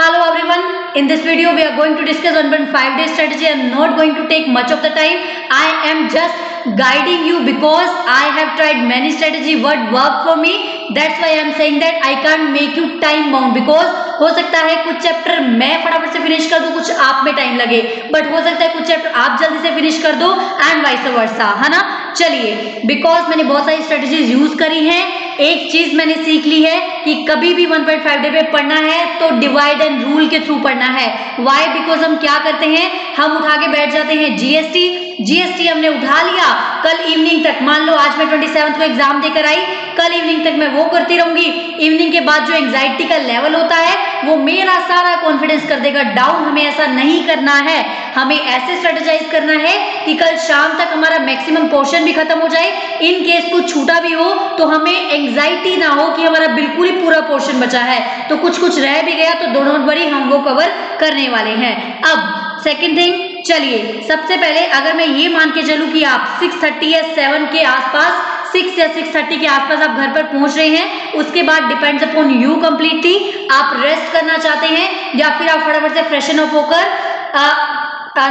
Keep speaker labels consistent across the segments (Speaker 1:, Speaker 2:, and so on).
Speaker 1: Hello everyone, in this video we are going to discuss on 5-day strategy. I am not going to take much of the time. I am just guiding you because I have tried many strategy what worked for me. That's why I am saying that I can't make you time bound because हो सकता है कुछ chapter मैं फटाफट से finish कर दूं, कुछ आप में टाइम लगे, बट हो सकता है कुछ चैप्टर आप जल्दी से फिनिश कर दो एंड वाइस वर्सा, है ना। चलिए, बिकॉज मैंने बहुत सारी स्ट्रेटेजीज यूज करी हैं, एक चीज मैंने सीख ली है कि कभी भी 1.5 डे पे पढ़ना है तो डिवाइड एंड रूल के थ्रू पढ़ना है। वाई? बिकॉज हम क्या करते हैं, हम उठा के बैठ जाते हैं जीएसटी हमने उठा लिया, कल इवनिंग तक, मान लो आज मैं 27 को एग्जाम देकर आई, कल इवनिंग तक मैं वो करती रहूंगी। इवनिंग के बाद जो एंग्जाइटी का लेवल होता है वो मेरा सारा कॉन्फिडेंस कर देगा डाउन। हमें ऐसा नहीं करना है, हमें ऐसे स्ट्रेटेजाइज करना है कि कल शाम तक हमारा मैक्सिमम पोर्शन भी खत्म हो जाए। इन केस कुछ छूटा भी हो तो हमें एंग्जाइटी ना हो कि हमारा बिल्कुल ही पूरा पोर्शन बचा है, तो कुछ रह भी गया तो डोंट वरी, हम वो कवर करने वाले हैं। अब सेकेंड थिंग, चलिए सबसे पहले अगर मैं ये मान के चलूं कि आप 6:30 या 7 के आसपास, 6 या 6:30 के आसपास आप घर पर पहुंच रहे हैं, उसके बाद डिपेंड्स अपॉन यू कंप्लीटली, आप रेस्ट करना चाहते हैं या फिर आप फटाफट से फ्रेशन अप होकर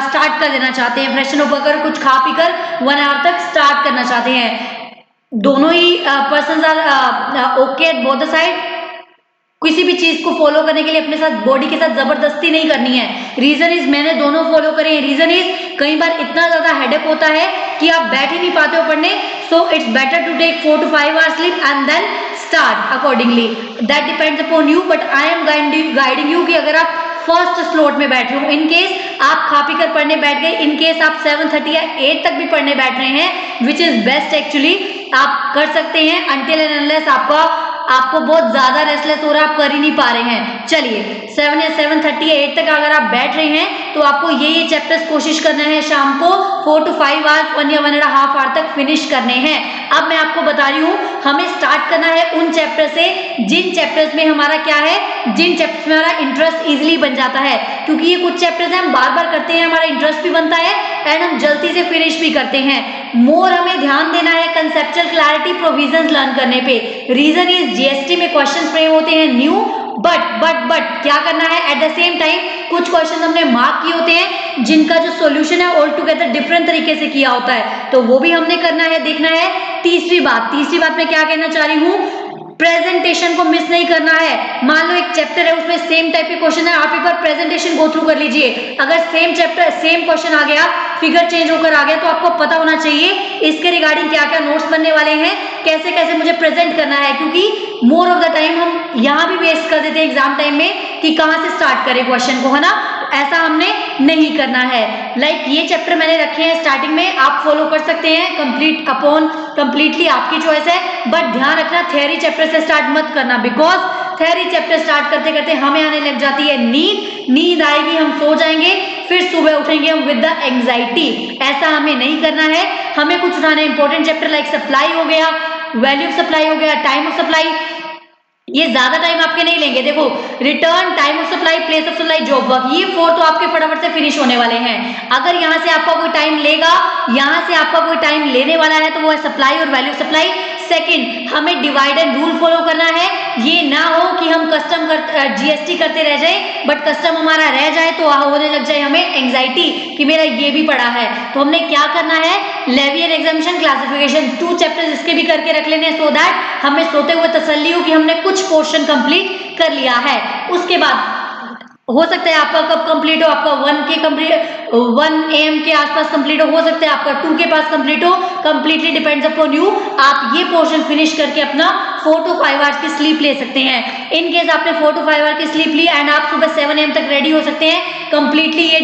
Speaker 1: स्टार्ट कर देना चाहते हैं, फ्रेशन अप होकर कुछ खा पीकर 1 आवर तक स्टार्ट करना चाहते हैं। दोनों ही person are okay at both the side. किसी भी चीज को फॉलो करने के लिए अपने साथ बॉडी के साथ जबरदस्ती नहीं करनी है। रीजन इज मैंने दोनों फॉलो करे हैं। रीजन इज कई बार इतना ज्यादा हेडेक होता है कि आप बैठ ही नहीं पाते हो पढ़ने, so it's better to take 4 to 5 hours sleep and then start accordingly. That depends upon you, but I am guiding you कि अगर आप फर्स्ट स्लॉट में बैठ रहे हो, इन केस आप खा पी कर पढ़ने बैठ गए, इन केस आप 7:30 या 8 तक भी पढ़ने बैठ रहे हैं, विच इज बेस्ट एक्चुअली, आप कर सकते हैं until and unless आपको बहुत ज्यादा रेस्टलेस हो रहा है, आप कर ही नहीं पा रहे हैं। चलिए 7 या 7:30 या 8 तक अगर आप बैठ रहे हैं तो आपको ये चैप्टर्स कोशिश करना है शाम को 4 to 5 hours, 1 या 1.5 hour तक फिनिश करने हैं। अब मैं आपको बता रही हूँ, हमें स्टार्ट करना है उन चैप्टर से जिन चैप्टर्स में हमारा क्या है, जिन चैप्टर्स में हमारा इंटरेस्ट इजिली बन जाता है, क्योंकि ये कुछ चैप्टर्स हम बार बार करते हैं, हमारा इंटरेस्ट भी बनता है एंड हम जल्दी से फिनिश भी करते हैं। मोर हमें ध्यान देना है कंसेप्चुअल क्लैरिटी, प्रोविजंस लर्न करने पे। रीजन इज जीएसटी में क्वेश्चंस फ्रेम होते हैं न्यू, बट क्या करना है, एट द सेम टाइम कुछ क्वेश्चन हमने मार्क किए होते हैं जिनका जो सॉल्यूशन है ऑल टुगेदर डिफरेंट तरीके से किया होता है, तो वो भी हमने करना है, देखना है। तीसरी बात मैं क्या कहना चाह रही हूँ, प्रेजेंटेशन को मिस नहीं करना है। मान लो एक चैप्टर है उसमें सेम टाइप के क्वेश्चन है, आप एक बार प्रेजेंटेशन गो थ्रू कर लीजिए। अगर सेम चैप्टर सेम क्वेश्चन आ गया, फिगर चेंज होकर आ गया, तो आपको पता होना चाहिए इसके रिगार्डिंग क्या क्या नोट्स बनने वाले हैं, कैसे कैसे मुझे प्रेजेंट करना है, क्योंकि मोर ऑफ द टाइम हम यहाँ भी वेस्ट कर देते हैं एग्जाम टाइम में कि कहाँ से स्टार्ट करें क्वेश्चन को, है ना। ऐसा हमने नहीं करना है। लाइक ये चैप्टर मैंने रखे हैं स्टार्टिंग में, आप फॉलो कर सकते हैं, कंप्लीटली आपकी चॉइस है, बट ध्यान रखना थ्योरी चैप्टर से स्टार्ट मत करना, बिकॉज थ्योरी चैप्टर स्टार्ट करते करते हमें आने लग जाती है नींद आएगी, हम सो जाएंगे, फिर सुबह उठेंगे हम विद द एंग्जाइटी। ऐसा हमें नहीं करना है, हमें कुछ उठाने इंपॉर्टेंट चैप्टर लाइक सप्लाई हो गया, वैल्यू ऑफ सप्लाई हो गया, टाइम ऑफ सप्लाई, ये ज्यादा टाइम आपके नहीं लेंगे। देखो, return, time of supply, place of supply, job work, ये 4 तो आपके फटाफट से फिनिश होने वाले हैं। अगर यहाँ से आपका कोई टाइम लेगा, यहाँ से आपका कोई टाइम लेने वाला है तो वो है सप्लाई और वैल्यू सप्लाई। सेकंड, हमें डिवाइड एंड रूल फॉलो करना है, ये ना हो कि हम जीएसटी करते रह जाए, बट कस्टम हमारा रह जाए तो होने लग जाए हमें एंग्जाइटी कि मेरा ये भी पड़ा है। तो हमने क्या करना है, levy and examination, classification, 2 chapters इसके भी करके रख लेने, सो दैट हमें सोते हुए तसल्ली हो कि हमने कुछ पोर्शन कंप्लीट कर लिया है। उसके बाद हो सकता है आपका कब कंप्लीट हो, आपका 1 AM के आसपास कंप्लीट हो सकता है आपका 2 के पास कंप्लीट हो, कंप्लीटली डिपेंड्स अपॉन यू। आप ये पोर्शन फिनिश करके अपना 4 to 5 आवर्स की स्लीप ले सकते हैं। इन केस आपने 4 to 5 आवर की स्लीप ली एंड आप सुबह 7 AM तक रेडी हो सकते हैं कंप्लीटली। ये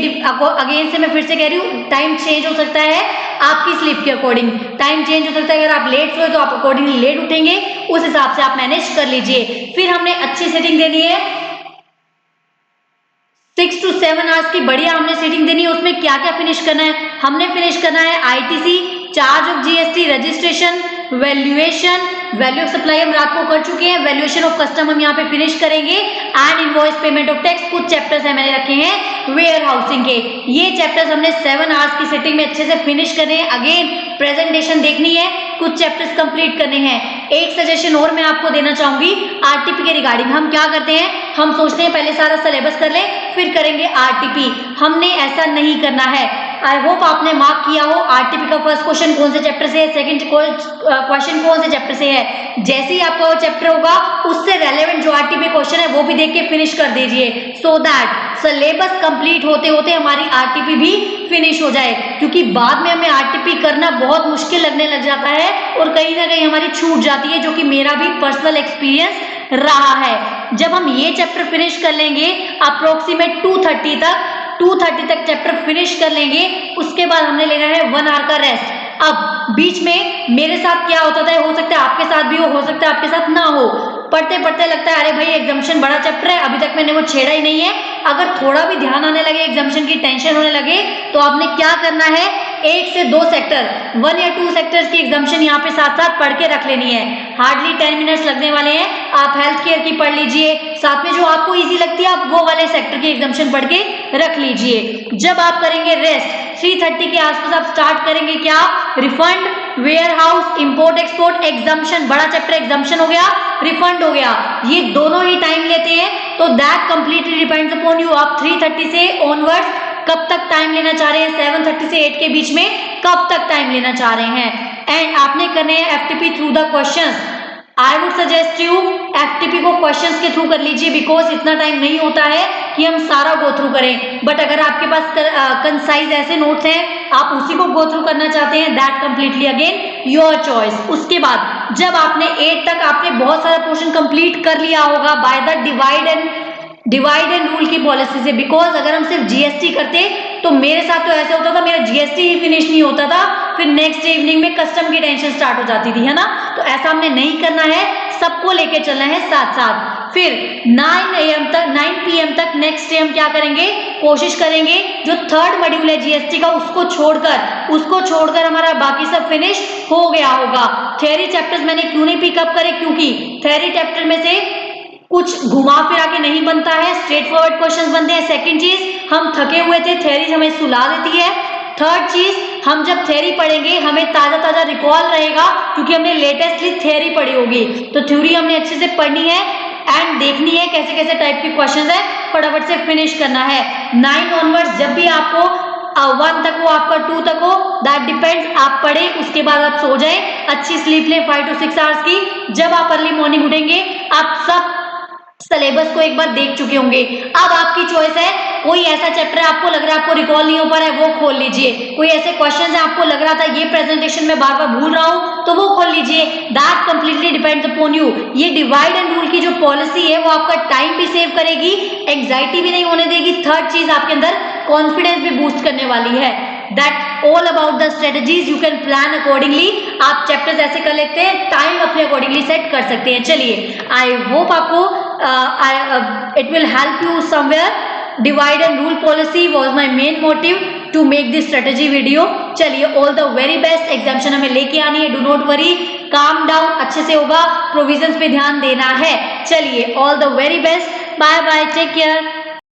Speaker 1: अगेन से मैं फिर से कह रही हूँ, टाइम चेंज हो सकता है आपकी स्लीप के अकॉर्डिंग, टाइम चेंज हो सकता है। अगर आप लेट सोए तो आप अकॉर्डिंगली लेट उठेंगे, उस हिसाब से आप मैनेज कर लीजिए। फिर हमने अच्छी सेटिंग देनी है, 6 to 7 आवर्स की बढ़िया हमने सेटिंग देनी है। उसमें क्या क्या फिनिश करना है, हमने फिनिश करना है ITC, charge of GST, registration, valuation, value of supply हम रात को कर चुके हैं, वैल्यूएशन ऑफ कस्टम हम यहाँ पे फिनिश करेंगे and invoice payment of tax. कुछ चैप्टर्स है मैंने रखे हैं वेयर हाउसिंग के, ये चैप्टर्स हमने 7 आवर्स की सिटिंग में अच्छे से फिनिश करने हैं। अगेन प्रेजेंटेशन देखनी है, कुछ चैप्टर्स कंप्लीट करने हैं। एक सजेशन और मैं आपको देना चाहूंगी आरटीपी के रिगार्डिंग। हम क्या करते हैं, हम सोचते हैं पहले सारा सिलेबस कर लें फिर करेंगे आरटीपी, हमने ऐसा नहीं करना है। आई होप आपने मार्क किया हो आरटीपी का फर्स्ट क्वेश्चन कौन से चैप्टर से है, सेकंड क्वेश्चन कौन से चैप्टर से है। जैसे ही आपका वो चैप्टर होगा उससे रेलेवेंट जो आरटीपी क्वेश्चन है वो भी देख के फिनिश कर दीजिए, सो दैट सिलेबस कंप्लीट होते होते हमारी आरटीपी भी फिनिश हो जाए। क्योंकि बाद में हमें आरटीपी करना बहुत मुश्किल लगने लग जाता है और कहीं ना कहीं हमारी छूट जाती है, जो कि मेरा भी पर्सनल एक्सपीरियंस रहा है। जब हम ये चैप्टर फिनिश कर लेंगे अप्रोक्सीमेट 2:30 तक चैप्टर फिनिश कर लेंगे, उसके बाद हमने लेना है 1 आवर का रेस्ट। अब बीच में मेरे साथ क्या होता था, हो सकता है आपके साथ भी हो सकता है आपके साथ ना हो, पढ़ते पढ़ते लगता है अरे भाई एग्जाम्शन बड़ा चैप्टर है, अभी तक मैंने वो छेड़ा ही नहीं है। अगर थोड़ा भी ध्यान आने लगे, एग्जाम्शन की टेंशन होने लगे, तो आपने क्या करना है, 1 से 2 सेक्टर, 1 या 2 सेक्टर्स की एग्जाम्शन यहाँ पे साथ साथ पढ़ के रख लेनी है। हार्डली 10 मिनट्स लगने वाले हैं, आप हेल्थ केयर की पढ़ लीजिए, साथ में जो आपको इजी लगती है आप वो वाले सेक्टर की एग्जाम्शन पढ़ के रख लीजिए। जब आप करेंगे रेस्ट 3:30 के आसपास आप स्टार्ट करेंगे क्या, refund, warehouse, import export, exemption, बड़ा चैप्टर एग्जाम्शन हो गया, रिफंड हो गया, ये दोनों ही टाइम लेते हैं। तो that completely depends upon you, आप 3:30 से ऑनवर्ड्स कब तक टाइम लेना चाह रहे हैं, 7:30 से 8 के बीच में कब तक टाइम लेना चाह रहे हैं। एंड आपने करने हैं FTP through the questions. I would suggest you FTP को क्वेश्चंस के थ्रू कर लीजिए, बिकॉज इतना टाइम नहीं होता है कि हम सारा गो थ्रू करें। बट अगर आपके पास कंसाइज ऐसे नोट्स हैं आप उसी को गो थ्रू करना चाहते हैं, that completely again your choice. उसके बाद जब आपने 8 तक आपने बहुत सारा पोर्शन कंप्लीट कर लिया होगा by the divide and rule की पॉलिसी से, बिकॉज अगर हम सिर्फ जीएसटी करते तो मेरे साथ तो ऐसे होता था मेरा जीएसटी ही फिनिश नहीं होता था, फिर नेक्स्ट इवनिंग में कस्टम की टेंशन स्टार्ट हो जाती थी, है ना। तो ऐसा हमने नहीं करना है, सबको लेके चलना है साथ साथ। फिर 9 PM तक नेक्स्ट डे हम क्या करेंगे, कोशिश करेंगे जो थर्ड मॉड्यूल है जीएसटी का उसको छोड़कर हमारा बाकी सब फिनिश हो गया होगा। थ्योरी चैप्टर्स मैंने क्यों नहीं पिकअप करे, क्योंकि थ्योरी चैप्टर में से कुछ घुमा फिरा के नहीं बनता है, स्ट्रेट फॉरवर्ड क्वेश्चंस बनते हैं। सेकंड चीज, हम थके हुए थे, थ्योरी हमें सुला देती है। थर्ड चीज, हम जब थ्योरी पढ़ेंगे हमें ताजा ताजा रिकॉल रहेगा क्योंकि हमने लेटेस्टली थ्योरी पढ़ी होगी। तो थ्योरी हमने अच्छे से पढ़नी है एंड देखनी है कैसे कैसे टाइप के क्वेश्चन है, फटाफट से फिनिश करना है। 9 ऑनवर्ड्स जब भी आपको 1 तक हो आपका 2 तक हो, दैट डिपेंड्स, आप पढ़े उसके बाद आप सो जाए, अच्छी स्लीप लें 5 to 6 आवर्स की। जब आप अर्ली मॉर्निंग उठेंगे आप सब सिलेबस को एक बार देख चुके होंगे। अब आपकी चॉइस है, कोई ऐसा चैप्टर आपको लग रहा है आपको रिकॉल नहीं हो पा रहा है वो खोल लीजिए, कोई ऐसे क्वेश्चन है आपको लग रहा था ये प्रेजेंटेशन में बार बार भूल रहा हूं तो वो खोल लीजिए, that completely depends upon you. ये डिवाइड एंड रूल की जो पॉलिसी है वो आपका टाइम भी सेव करेगी, एंग्जाइटी भी नहीं होने देगी। थर्ड चीज, आपके अंदर कॉन्फिडेंस भी बूस्ट करने वाली है। That all about the strategies, you can plan accordingly. आप चैप्टर्स ऐसे कर लेते हैं, टाइम अपने अकॉर्डिंगली सेट कर सकते हैं। चलिए, आई होप आपको it will help you somewhere. Divide and rule policy was my main motive to make this strategy video. चलिए, all the very best. Examination हमें लेके आनी है, do not worry, calm down, अच्छे से होगा, प्रोविजंस पे ध्यान देना है। चलिए, all the very best. Bye bye, take care.